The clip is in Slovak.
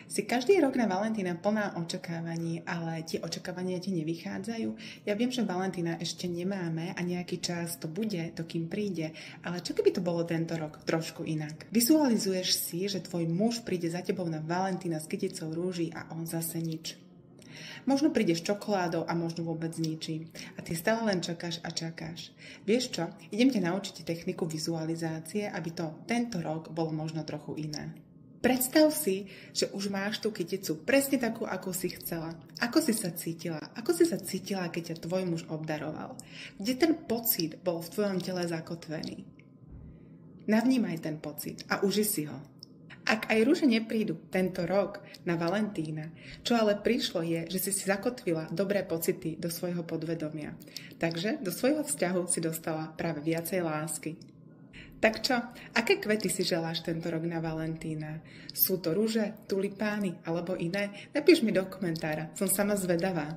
Si každý rok na Valentína plná očakávaní, ale tie očakávania ti nevychádzajú? Ja viem, že Valentína ešte nemáme a nejaký čas to bude, to kým príde, ale čo keby to bolo tento rok trošku inak? Vizualizuješ si, že tvoj muž príde za tebou na Valentína s kyticou rúží a on zase nič. Možno prídeš čokoládou a možno vôbec ničím. A ty stále len čakáš a čakáš. Vieš čo? Idem ťa naučiť techniku vizualizácie, aby to tento rok bolo možno trochu iné. Predstav si, že už máš tú kyticu presne takú, ako si chcela. Ako si sa cítila? Ako si sa cítila, keď ťa tvoj muž obdaroval? Kde ten pocit bol v tvojom tele zakotvený? Navnímaj ten pocit a uži si ho. Ak aj rúže neprídu tento rok na Valentína, čo ale prišlo je, že si zakotvila dobré pocity do svojho podvedomia. Takže do svojho vzťahu si dostala práve viacej lásky. Tak čo, aké kvety si želáš tento rok na Valentína? Sú to rúže, tulipány alebo iné? Napíš mi do komentára, som sama zvedavá.